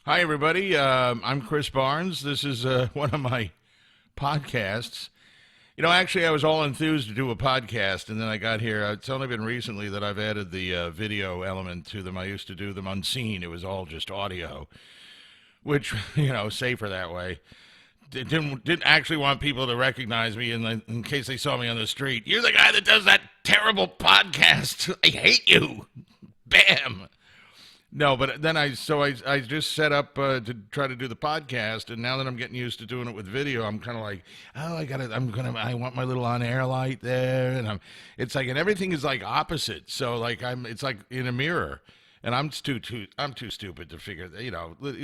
Hi, everybody. I'm Chris Barnes. This is one of my podcasts. Actually, I was all enthused to do a podcast, and then I got here. It's only been recently that I've added the video element to them. I used to do them unseen. It was all just audio, which, safer that way. Didn't actually want people to recognize me in case they saw me on the street. You're the guy that does that terrible podcast. I hate you. Bam. No, but then I just set up to try to do the podcast, and now that I'm getting used to doing it with video, I'm kind of like, oh, I want my little on air light there, and everything is like opposite. So like it's like in a mirror, and I'm too stupid to figure.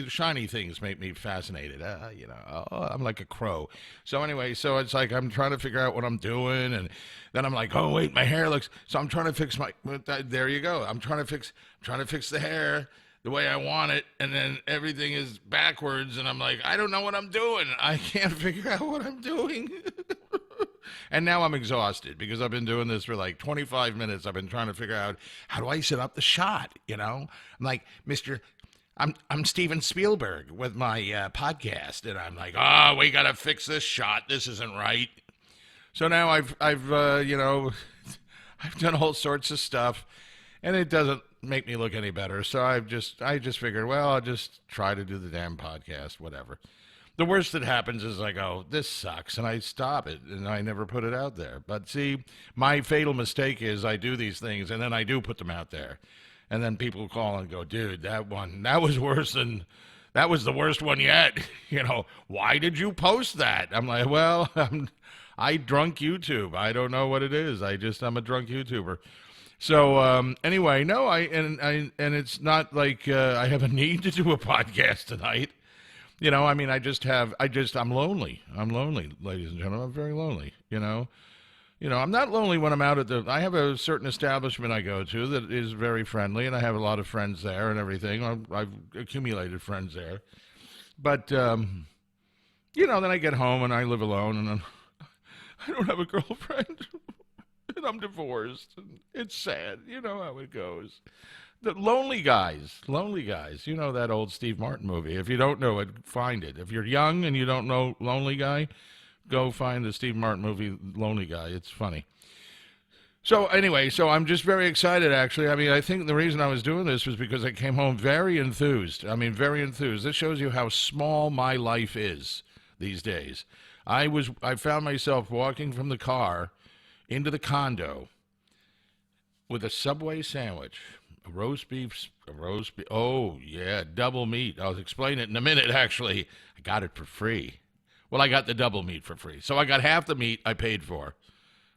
Shiny things make me fascinated. I'm like a crow. So anyway, so it's like I'm trying to figure out what I'm doing, and then I'm like, oh wait, my hair looks. So I'm trying to fix my. There you go. I'm trying to fix the hair the way I want it, and then everything is backwards, and I'm like, I don't know what I'm doing. I can't figure out what I'm doing. And now I'm exhausted because I've been doing this for like 25 minutes. I've been trying to figure out how do I set up the shot, I'm like, I'm Steven Spielberg with my podcast, and I'm like, oh, we got to fix this shot. This isn't right. So now I've I've done all sorts of stuff, and it doesn't make me look any better. So I just figured, well, I'll just try to do the damn podcast, whatever. The worst that happens is I go, this sucks, and I stop it, and I never put it out there. But see, my fatal mistake is I do these things, and then I do put them out there. And then people call and go, dude, that was that was the worst one yet. Why did you post that? I'm like, well, I drunk YouTube. I don't know what it is. I'm a drunk YouTuber. So anyway, no, and it's not like I have a need to do a podcast tonight. I'm lonely. I'm lonely, ladies and gentlemen. I'm very lonely. I'm not lonely when I'm out I have a certain establishment I go to that is very friendly, and I have a lot of friends there and everything. I've accumulated friends there. But, then I get home and I live alone, and I don't have a girlfriend, and I'm divorced, and it's sad. You know how it goes. The lonely guys. You know that old Steve Martin movie. If you don't know it, find it. If you're young and you don't know Lonely Guy, go find the Steve Martin movie Lonely Guy. It's funny. So anyway, I'm just very excited, actually. I think the reason I was doing this was because I came home very enthused. Very enthused. This shows you how small my life is these days. I found myself walking from the car into the condo with a Subway sandwich. A roast beef. Oh, yeah, double meat. I'll explain it in a minute, actually. I got it for free. Well, I got the double meat for free. So I got half the meat I paid for,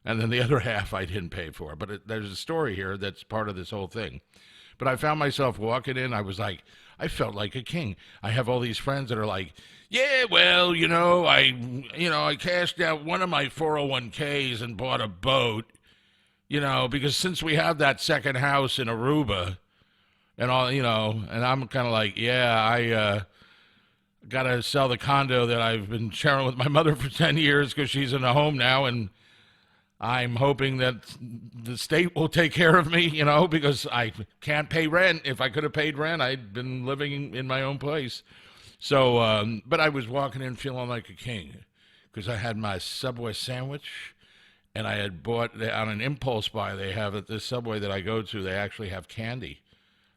and then the other half I didn't pay for. But there's a story here that's part of this whole thing. But I found myself walking in. I felt like a king. I have all these friends that are like, yeah, well, I cashed out one of my 401ks and bought a boat. Because since we have that second house in Aruba and all, and I'm kind of like, yeah, I got to sell the condo that I've been sharing with my mother for 10 years because she's in a home now, and I'm hoping that the state will take care of me, because I can't pay rent. If I could have paid rent, I'd been living in my own place. So, but I was walking in feeling like a king because I had my Subway sandwich. And I had bought, on an impulse buy they have at this Subway that I go to, they actually have candy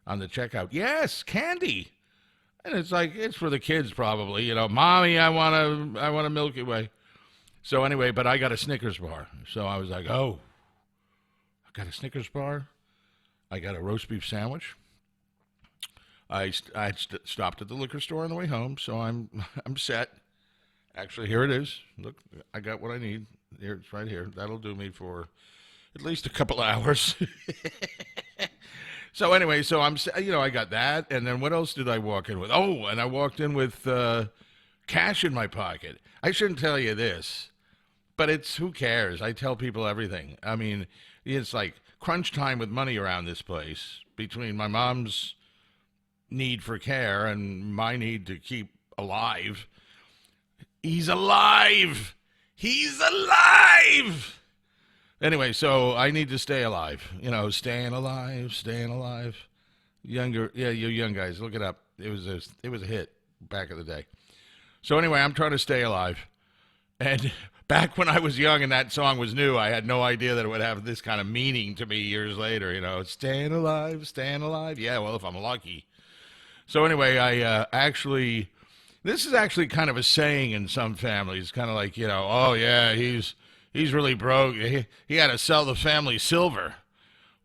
on the checkout. Yes, candy. And it's like, it's for the kids probably. Mommy, I want a Milky Way. So anyway, but I got a Snickers bar. So I was like, oh, I got a Snickers bar. I got a roast beef sandwich. I stopped at the liquor store on the way home, so I'm set. Actually, here it is. Look, I got what I need. Here, it's right here. That'll do me for at least a couple hours. So anyway, I got that, and then what else did I walk in with? Oh, and I walked in with cash in my pocket. I shouldn't tell you this, but who cares? I tell people everything. It's like crunch time with money around this place between my mom's need for care and my need to keep alive. He's alive! He's alive! Anyway, so I need to stay alive. Staying alive. Younger, yeah, you young guys, look it up. It was a hit back in the day. So anyway, I'm trying to stay alive. And back when I was young and that song was new, I had no idea that it would have this kind of meaning to me years later. Staying alive, staying alive. Yeah, well, if I'm lucky. So anyway, this is actually kind of a saying in some families, kind of like, oh yeah, he's really broke. He had to sell the family silver.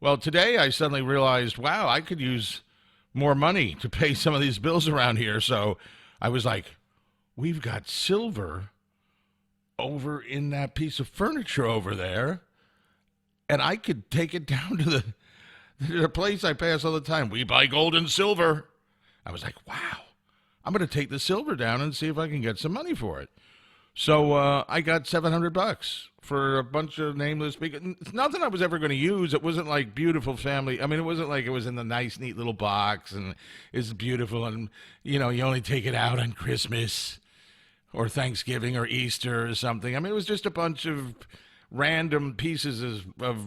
Well, today I suddenly realized, wow, I could use more money to pay some of these bills around here. So I was like, we've got silver over in that piece of furniture over there, and I could take it down to the place I pass all the time. We buy gold and silver. I was like, wow, I'm going to take the silver down and see if I can get some money for it. So I got $700 for a bunch of nameless people. It's nothing I was ever going to use. It wasn't like beautiful family. I mean, it wasn't like it was in the nice, neat little box and it's beautiful and, you only take it out on Christmas or Thanksgiving or Easter or something. I mean, it was just a bunch of random pieces of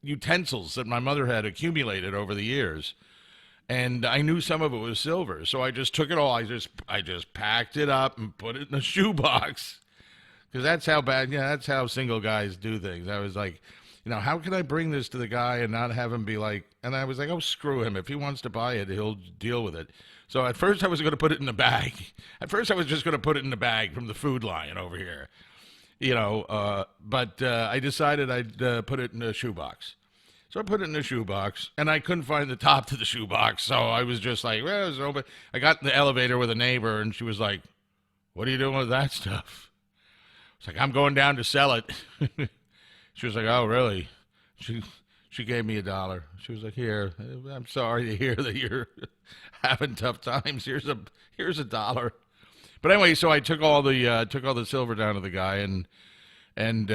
utensils that my mother had accumulated over the years. And I knew some of it was silver, so I just took it all. I just packed it up and put it in a shoebox, because that's how bad. Yeah, that's how single guys do things. I was like, how can I bring this to the guy and not have him be like? And I was like, oh, screw him. If he wants to buy it, he'll deal with it. So at first I was going to put it in a bag. At first I was just going to put it in a bag from the Food Lion over here, but I decided I'd put it in a shoebox. So I put it in a shoebox, and I couldn't find the top to the shoebox, so I was just like, well, it's open. I got in the elevator with a neighbor, and she was like, what are you doing with that stuff? I was like, I'm going down to sell it. She was like, oh, really? She gave me $1. She was like, here, I'm sorry to hear that you're having tough times. Here's $1. But anyway, so I took all the silver down to the guy, and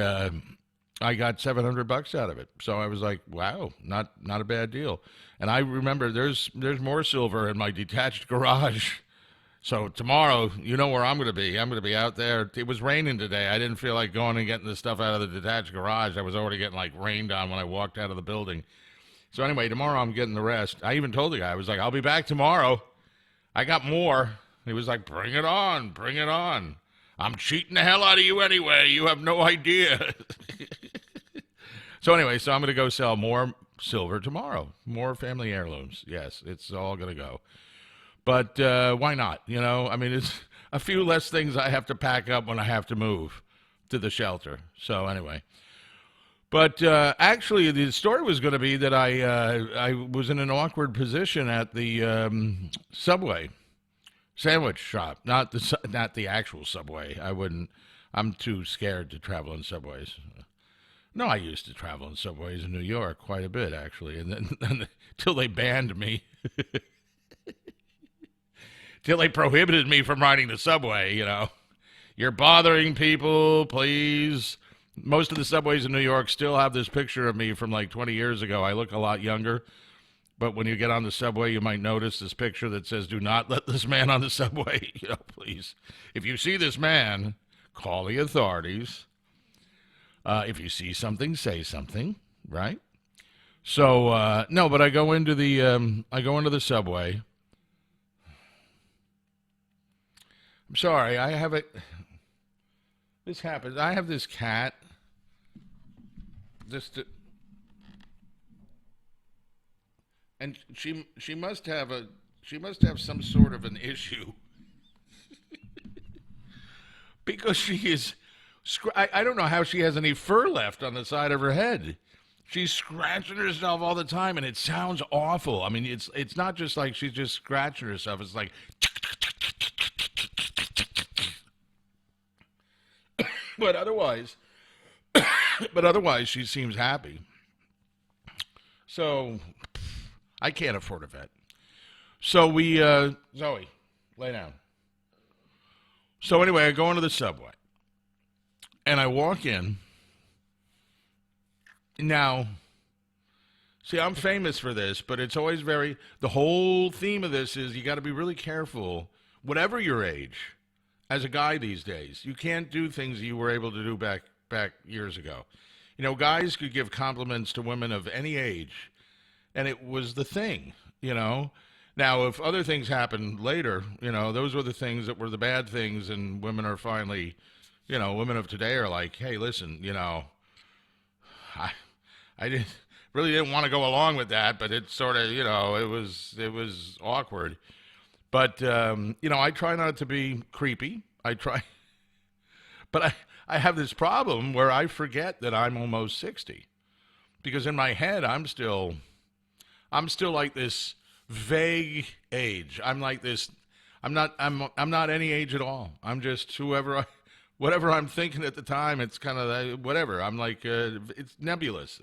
I got $700 out of it. So I was like, wow, not a bad deal. And I remember there's more silver in my detached garage. So tomorrow, you know where I'm going to be. I'm going to be out there. It was raining today. I didn't feel like going and getting the stuff out of the detached garage. I was already getting rained on when I walked out of the building. So anyway, tomorrow I'm getting the rest. I even told the guy, I was like, I'll be back tomorrow. I got more. He was like, bring it on, bring it on. I'm cheating the hell out of you anyway. You have no idea. So anyway, so I'm going to go sell more silver tomorrow. More family heirlooms. Yes, it's all going to go. But why not? I mean, it's a few less things I have to pack up when I have to move to the shelter. So anyway. But actually, the story was going to be that I was in an awkward position at the Subway sandwich shop, not the actual Subway. I'm too scared to travel in subways. No, I used to travel in subways in New York quite a bit, actually, and then till they banned me, till they prohibited me from riding the subway. You're bothering people, please. Most of the subways in New York still have this picture of me from 20 years ago. I look a lot younger, but when you get on the subway, you might notice this picture that says, "Do not let this man on the subway." Please. If you see this man, call the authorities. If you see something, say something, right? So no, but I go into the subway. I'm sorry, I have it. This happens. I have this cat. And she must have some sort of an issue because she is. I don't know how she has any fur left on the side of her head. She's scratching herself all the time, and it sounds awful. I mean, it's not just like she's just scratching herself. It's like, but otherwise, she seems happy. So I can't afford a vet. So we, Zoey, lay down. So anyway, I go into the subway. And I walk in. Now, see, I'm famous for this, but it's always the whole theme of this is you got to be really careful, whatever your age, as a guy these days. You can't do things you were able to do back years ago. Guys could give compliments to women of any age, and it was the thing, you know. Now, if other things happened later, those were the things that were the bad things, and women are finally, women of today are like, hey, listen, I, I didn't really didn't want to go along with that, but it sort of, it was awkward. But I try not to be creepy. I try, but I have this problem where I forget that I'm almost 60 because in my head I'm still like this vague age. I'm like this. I'm not any age at all. I'm just whatever I'm thinking at the time. It's kind of whatever. I'm like it's nebulous.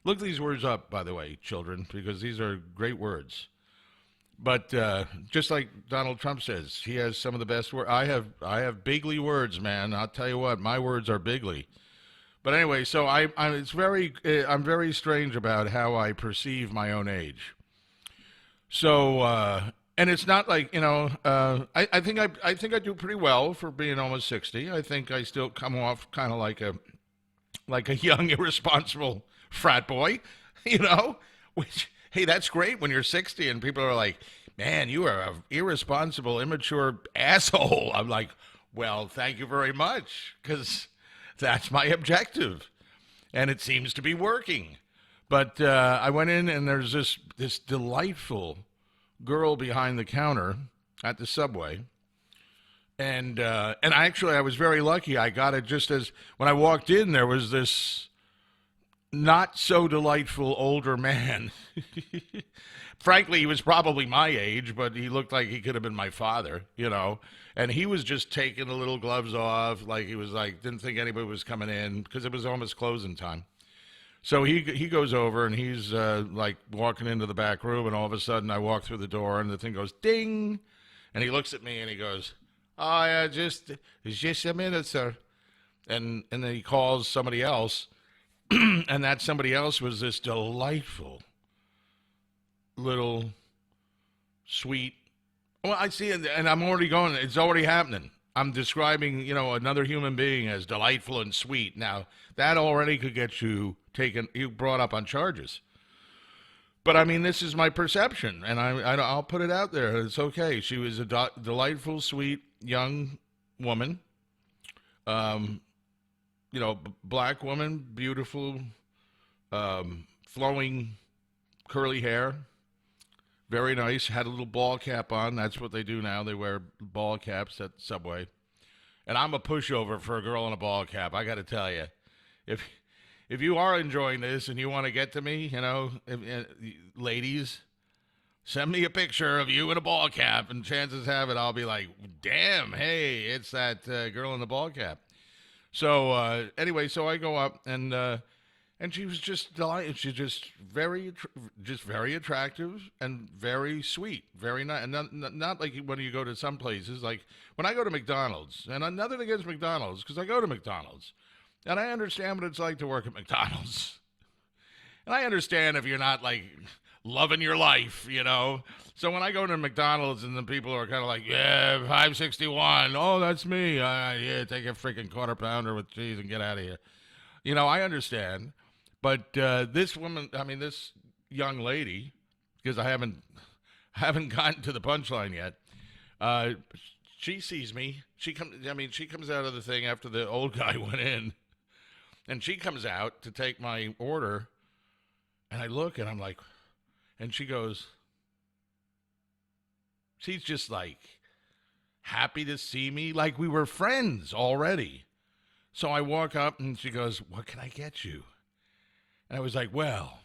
Look these words up, by the way, children, because these are great words. But just like Donald Trump says, he has some of the best words. I have bigly words, man. I'll tell you what, my words are bigly. But anyway, so I'm very strange about how I perceive my own age. So and it's not like I think I do pretty well for being almost 60. I think I still come off kind of like a young irresponsible frat boy, you know. Which hey, that's great when you're 60 and people are like, "Man, you are an irresponsible, immature asshole." I'm like, "Well, thank you very much, because that's my objective, and it seems to be working." But I went in, and there's this delightful girl behind the counter at the Subway, and actually I was very lucky. I got it just as when I walked in. There was this not so delightful older man. Frankly, he was probably my age, but he looked like he could have been my father, you know. And he was just taking the little gloves off, like he was like didn't think anybody was coming in because it was almost closing time. So he goes over and he's like walking into the back room, and all of a sudden I walk through the door and the thing goes ding, and he looks at me and he goes, "Oh yeah, just a minute, sir," and then he calls somebody else, and that somebody else was this delightful little sweet. Well, I see it, and I'm already going. It's already happening. I'm describing, another human being as delightful and sweet. Now, that already could get you brought up on charges. But I mean, this is my perception, and I'll put it out there. It's okay. She was a delightful, sweet young woman. Black woman, beautiful, flowing, curly hair. Very nice. Had a little ball cap on. That's what they do now. They wear ball caps at Subway. And I'm a pushover for a girl in a ball cap. I got to tell you, if you are enjoying this and you want to get to me, ladies, send me a picture of you in a ball cap, and chances have it, I'll be like, damn, hey, it's that girl in the ball cap. So anyway, so I go up, and she was just delighted. She's just very attractive and very sweet, very nice. And not like when you go to some places, like when I go to McDonald's, and nothing against McDonald's, because I go to McDonald's, and I understand what it's like to work at McDonald's. And I understand if you're not like loving your life, So when I go to McDonald's and the people are kind of like, yeah, 561, oh, that's me. Yeah, take a freaking quarter pounder with cheese and get out of here. I understand. But this woman, this young lady, because I haven't gotten to the punchline yet. She sees me. She comes out of the thing after the old guy went in, and she comes out to take my order, and I look and I'm like, and she goes, she's just like happy to see me, like we were friends already. So I walk up and she goes, "What can I get you?" And I was like, well,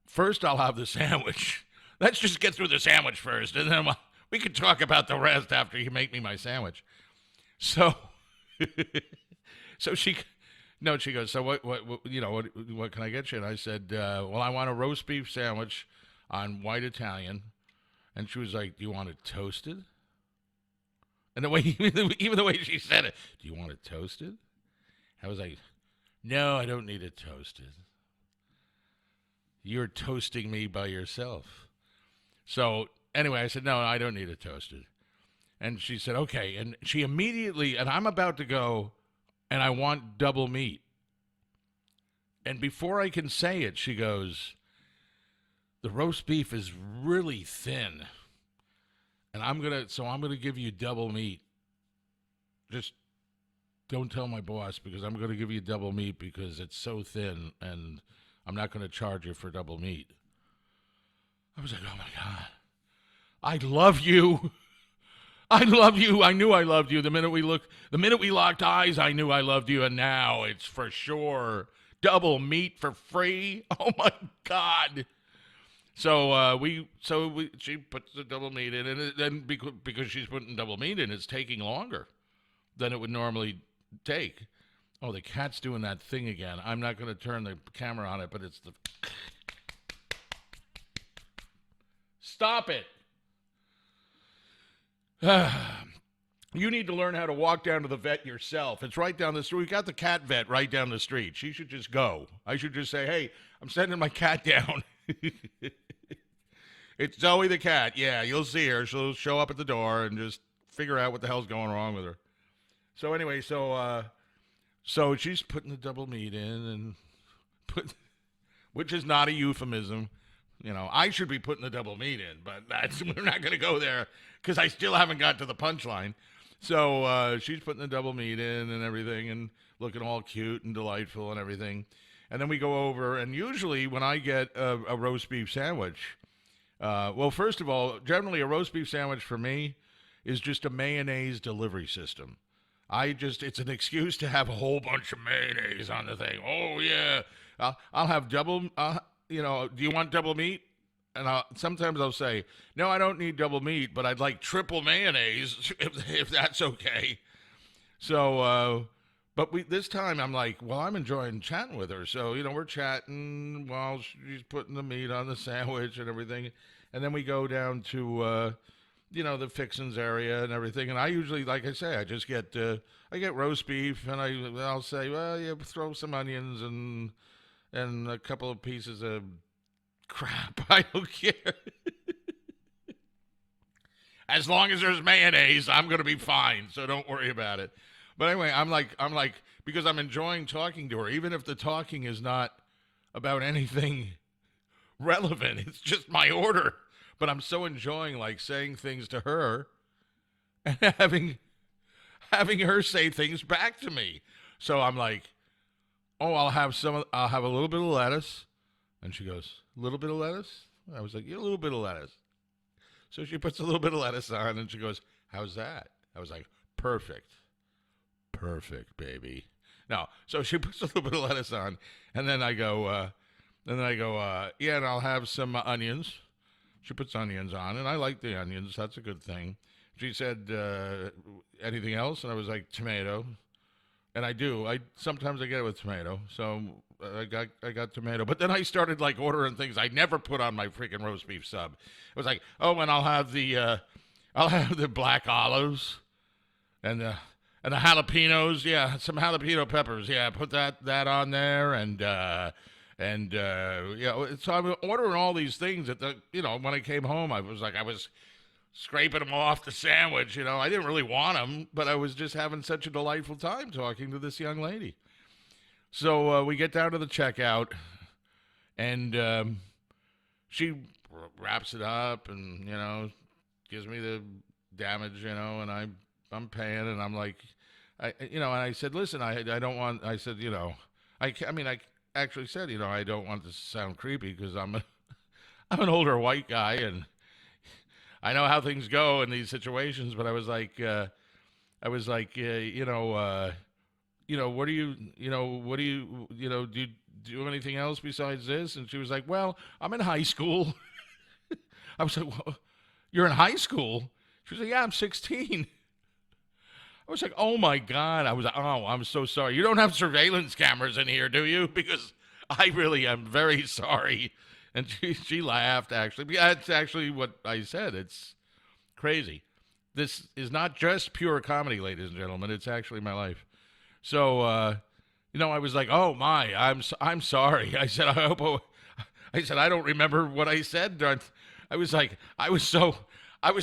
first I'll have the sandwich. Let's just get through the sandwich first, and then we can talk about the rest after you make me my sandwich. So, she goes, so what can I get you? And I said, well, I want a roast beef sandwich on white Italian. And she was like, do you want it toasted? And even the way she said it, do you want it toasted? I was like, no, I don't need it toasted. You're toasting me by yourself. So anyway, I said, no, I don't need it toasted. And she said, okay. And she immediately, and I'm about to go, and I want double meat. And before I can say it, she goes, the roast beef is really thin. And I'm going to give you double meat. Just don't tell my boss because I'm going to give you double meat because it's so thin and I'm not going to charge you for double meat. I was like, oh my God. I love you. I love you. I knew I loved you. The minute we locked eyes, I knew I loved you. And now it's for sure double meat for free. Oh my God. So she puts the double meat in, and then because she's putting double meat in, it's taking longer than it would normally take. Oh, the cat's doing that thing again. I'm not going to turn the camera on it, but it's the... Stop it. You need to learn how to walk down to the vet yourself. It's right down the street. We got the cat vet right down the street. She should just go. I should just say, hey, I'm sending my cat down. It's Zoey the cat. Yeah, you'll see her. She'll show up at the door and just figure out what the hell's going wrong with her. So anyway, so she's putting the double meat in which is not a euphemism. You know, I should be putting the double meat in, but we're not going to go there because I still haven't got to the punchline. So she's putting the double meat in and everything and looking all cute and delightful and everything. And then we go over, and usually when I get a roast beef sandwich, well, first of all, generally a roast beef sandwich for me is just a mayonnaise delivery system. It's an excuse to have a whole bunch of mayonnaise on the thing. Oh, yeah. I'll have double, do you want double meat? And sometimes I'll say, no, I don't need double meat, but I'd like triple mayonnaise if that's okay. So, but this time I'm like, well, I'm enjoying chatting with her. So, we're chatting while she's putting the meat on the sandwich and everything. And then we go down to, the fixins area and everything. And I usually, like I say, I just get, I get roast beef and I'll say, well, yeah, throw some onions and a couple of pieces of crap. I don't care. As long as there's mayonnaise, I'm going to be fine. So don't worry about it. But anyway, I'm like, because I'm enjoying talking to her, even if the talking is not about anything relevant, it's just my order. But I'm so enjoying like saying things to her and having her say things back to me. So I'm like, oh, I'll have a little bit of lettuce. And she goes, a little bit of lettuce? I was like, yeah, a little bit of lettuce. So she puts a little bit of lettuce on and she goes, how's that? I was like, perfect. Perfect, baby. No, so she puts a little bit of lettuce on, and then I go, yeah, and I'll have some onions. She puts onions on, and I like the onions. That's a good thing. She said, anything else? And I was like, tomato. And I do. Sometimes I get it with tomato. So I got tomato. But then I started like ordering things I never put on my freaking roast beef sub. It was like, oh, and I'll have the black olives and the jalapenos. Yeah, some jalapeno peppers. Yeah, put that on there so I'm ordering all these things that when I came home I was scraping them off the sandwich. I didn't really want them, but I was just having such a delightful time talking to this young lady. So we get down to the checkout, and she wraps it up and, gives me the damage, and I'm paying, and I'm like, and I said, listen, I don't want, I said, I actually said, I don't want this to sound creepy because I'm an older white guy, and I know how things go in these situations, but I was like, what do you do anything else besides this? And she was like, well, I'm in high school. I was like, well, you're in high school? She was like, yeah, I'm 16. I was like, oh my God. I was like, oh, I'm so sorry. You don't have surveillance cameras in here, do you? Because I really am very sorry. And she laughed, actually. That's actually what I said. It's crazy. This is not just pure comedy, ladies and gentlemen. It's actually my life. So, I was like, oh my, I'm sorry. I said, I don't remember what I said. I was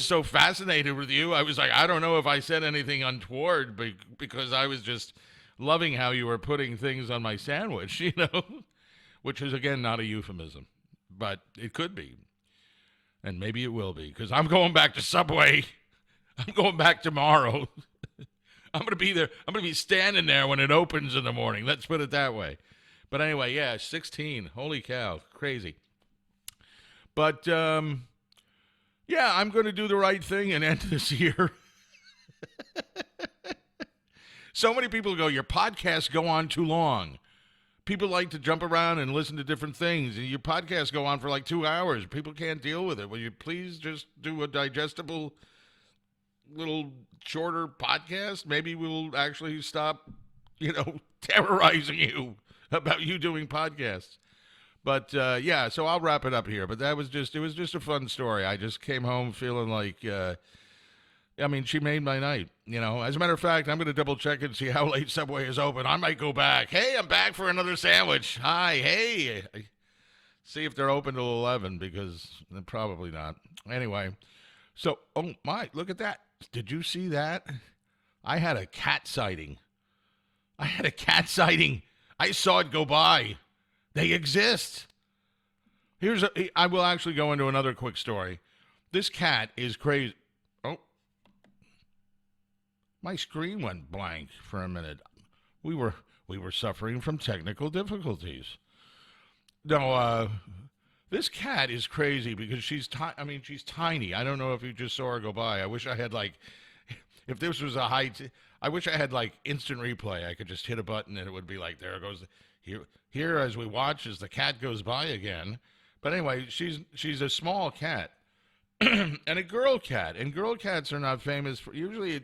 so fascinated with you. I was like, I don't know if I said anything untoward because I was just loving how you were putting things on my sandwich, which is, again, not a euphemism, but it could be. And maybe it will be, because I'm going back to Subway. I'm going back tomorrow. I'm going to be there. I'm going to be standing there when it opens in the morning. Let's put it that way. But anyway, yeah, 16. Holy cow. Crazy. But, yeah, I'm going to do the right thing and end this year. So many people go, your podcasts go on too long. People like to jump around and listen to different things, and your podcasts go on for like 2 hours. People can't deal with it. Will you please just do a digestible, little shorter podcast? Maybe we'll actually stop, terrorizing you about you doing podcasts. But, yeah, so I'll wrap it up here. But it was just a fun story. I just came home feeling like, she made my night, As a matter of fact, I'm going to double check and see how late Subway is open. I might go back. Hey, I'm back for another sandwich. Hi, hey. See if they're open till 11, because they're probably not. Anyway, so, oh my, look at that. Did you see that? I had a cat sighting. I saw it go by. They exist. I will actually go into another quick story. This cat is crazy. Oh, my screen went blank for a minute. We were suffering from technical difficulties. No, this cat is crazy because she's tiny. I don't know if you just saw her go by. I wish I had if this was I wish I had instant replay. I could just hit a button and it would be like, there goes here as we watch as the cat goes by again. But anyway, she's a small cat. And a girl cat. And girl cats are not famous for, usually,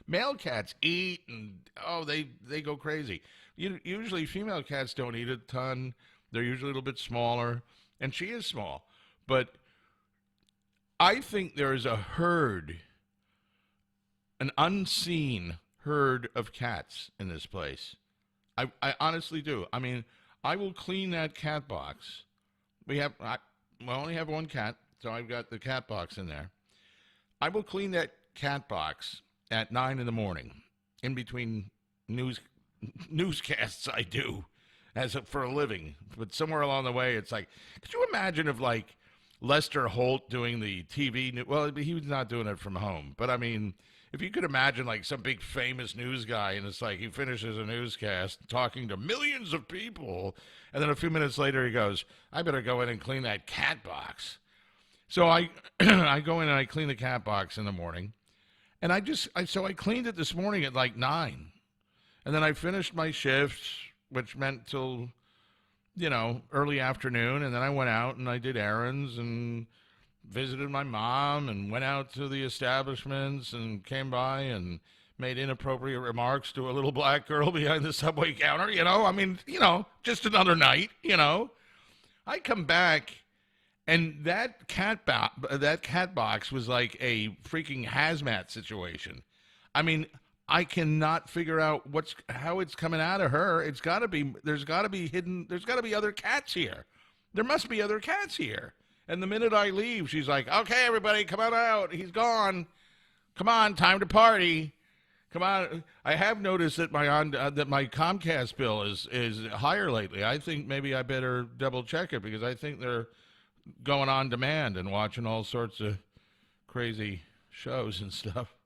male cats eat and, they go crazy. Usually female cats don't eat a ton. They're usually a little bit smaller. And she is small. But I think there is a herd, an unseen herd of cats in this place. I honestly do. I will clean that cat box. We only have one cat, so I've got the cat box in there. I will clean that cat box at 9 in the morning, in between newscasts I do for a living. But somewhere along the way, it's like, could you imagine if Lester Holt doing the TV? Well, he was not doing it from home, but if you could imagine some big famous news guy, and it's he finishes a newscast talking to millions of people, and then a few minutes later he goes, I better go in and clean that cat box. So I go in and I clean the cat box in the morning, and I cleaned it this morning at 9, and then I finished my shift, which meant till early afternoon, and then I went out and I did errands and visited my mom and went out to the establishments and came by and made inappropriate remarks to a little black girl behind the Subway counter, just another night, I come back and that cat box was like a freaking hazmat situation. I cannot figure out how it's coming out of her. There's got to be other cats here. There must be other cats here. And the minute I leave, she's like, okay, everybody, come on out. He's gone. Come on, time to party. Come on. I have noticed that my Comcast bill is higher lately. I think maybe I better double check it because I think they're going on demand and watching all sorts of crazy shows and stuff.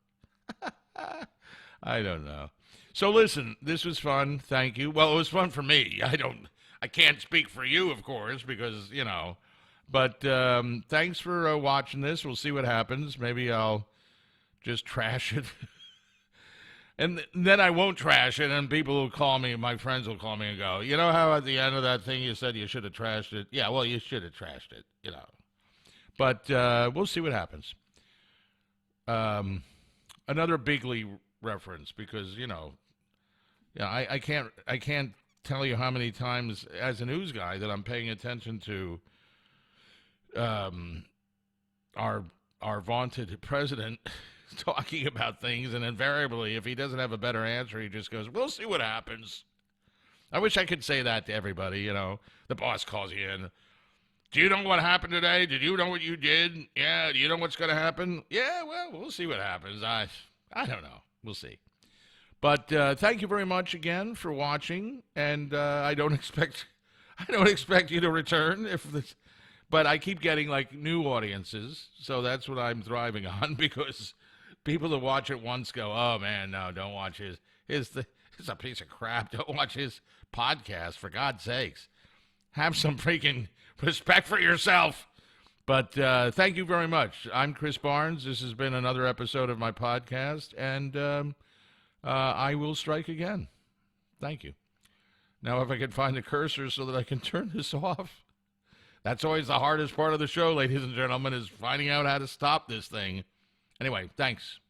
I don't know. So listen, this was fun. Thank you. Well, it was fun for me. I can't speak for you, of course, because, But thanks for watching this. We'll see what happens. Maybe I'll just trash it. And then I won't trash it, and people will call me, my friends will call me and go, you know how at the end of that thing you said you should have trashed it? Yeah, well, you should have trashed it, But we'll see what happens. Another Bigly reference, because, I can't tell you how many times as a news guy that I'm paying attention to our vaunted president talking about things, and invariably, if he doesn't have a better answer, he just goes, we'll see what happens. I wish I could say that to everybody, The boss calls you in. Do you know what happened today? Did you know what you did? Yeah, do you know what's going to happen? Yeah, well, we'll see what happens. I don't know. We'll see. But thank you very much again for watching, and I don't expect you to return if this, but I keep getting like new audiences, so that's what I'm thriving on because people that watch it once go, oh man, no, don't watch his it's a piece of crap. Don't watch his podcast, for God's sakes. Have some freaking respect for yourself. But thank you very much. I'm Chris Barnes. This has been another episode of my podcast, and I will strike again. Thank you. Now, if I can find the cursor so that I can turn this off. That's always the hardest part of the show, ladies and gentlemen, is finding out how to stop this thing. Anyway, thanks.